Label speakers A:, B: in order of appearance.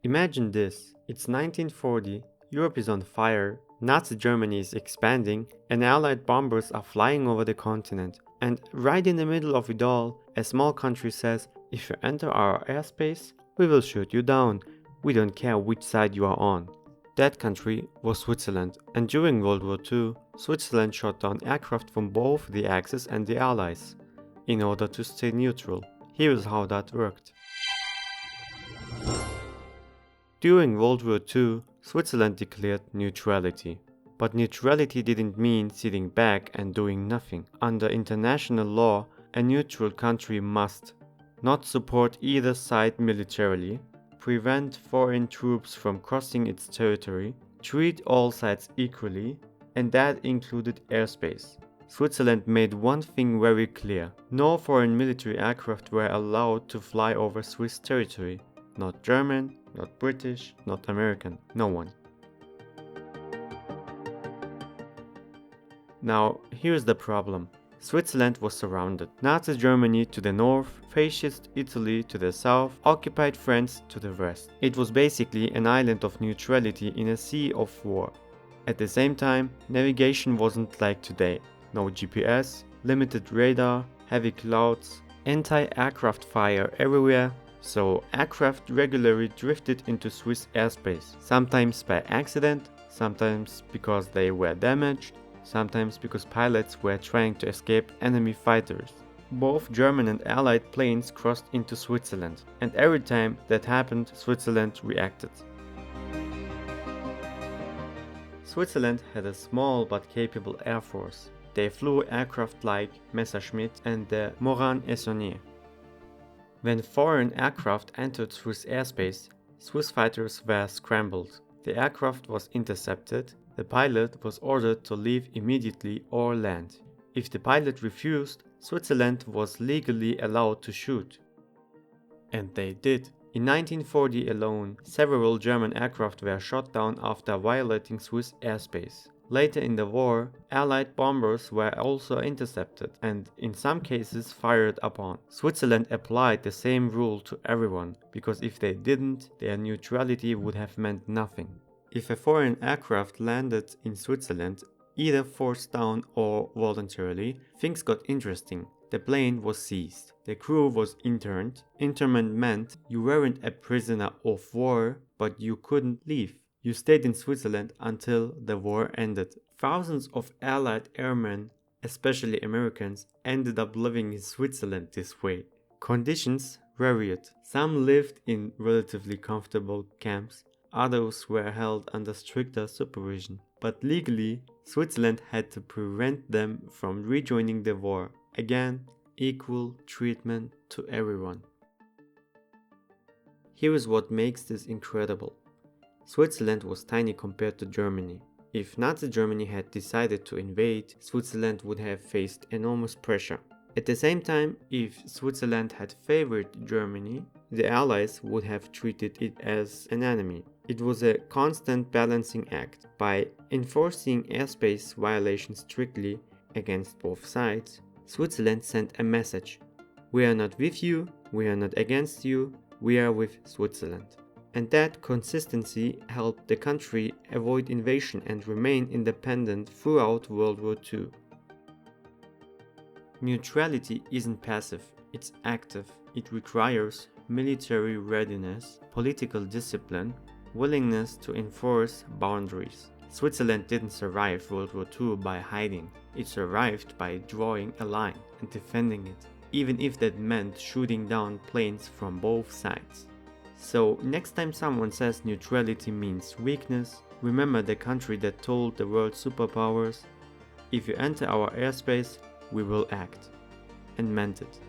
A: Imagine this, it's 1940, Europe is on fire, Nazi Germany is expanding, and Allied bombers are flying over the continent. And right in the middle of it all, a small country says, if you enter our airspace, we will shoot you down. We don't care which side you are on. That country was Switzerland, and during World War II, Switzerland shot down aircraft from both the Axis and the Allies, in order to stay neutral. Here is how that worked. During World War II, Switzerland declared neutrality. But neutrality didn't mean sitting back and doing nothing. Under international law, a neutral country must not support either side militarily, prevent foreign troops from crossing its territory, treat all sides equally, and that included airspace. Switzerland made one thing very clear. No foreign military aircraft were allowed to fly over Swiss territory. Not German, not British, not American, no one. Now, here's the problem. Switzerland was surrounded. Nazi Germany to the north, fascist Italy to the south, occupied France to the west. It was basically an island of neutrality in a sea of war. At the same time, navigation wasn't like today. No GPS, limited radar, heavy clouds, anti-aircraft fire everywhere. So aircraft regularly drifted into Swiss airspace, sometimes by accident, sometimes because they were damaged, sometimes because pilots were trying to escape enemy fighters. Both German and Allied planes crossed into Switzerland, and every time that happened, Switzerland reacted. Switzerland had a small but capable air force. They flew aircraft like Messerschmitt and the Morane-Essonnier. When foreign aircraft entered Swiss airspace, Swiss fighters were scrambled. The aircraft was intercepted. The pilot was ordered to leave immediately or land. If the pilot refused, Switzerland was legally allowed to shoot. And they did. In 1940 alone, several German aircraft were shot down after violating Swiss airspace. Later in the war, Allied bombers were also intercepted and in some cases fired upon. Switzerland applied the same rule to everyone, because if they didn't, their neutrality would have meant nothing. If a foreign aircraft landed in Switzerland, either forced down or voluntarily, things got interesting. The plane was seized. The crew was interned. Internment meant you weren't a prisoner of war, but you couldn't leave. You stayed in Switzerland until the war ended. Thousands of Allied airmen, especially Americans, ended up living in Switzerland this way. Conditions varied. Some lived in relatively comfortable camps, others were held under stricter supervision. But legally, Switzerland had to prevent them from rejoining the war. Again, equal treatment to everyone. Here is what makes this incredible. Switzerland was tiny compared to Germany. If Nazi Germany had decided to invade, Switzerland would have faced enormous pressure. At the same time, if Switzerland had favored Germany, the Allies would have treated it as an enemy. It was a constant balancing act. By enforcing airspace violations strictly against both sides, Switzerland sent a message. We are not with you, we are not against you, we are with Switzerland. And that consistency helped the country avoid invasion and remain independent throughout World War II. Neutrality isn't passive, it's active. It requires military readiness, political discipline, willingness to enforce boundaries. Switzerland didn't survive World War II by hiding. It survived by drawing a line and defending it, even if that meant shooting down planes from both sides. So next time someone says neutrality means weakness, remember the country that told the world superpowers, if you enter our airspace, we will act, and meant it.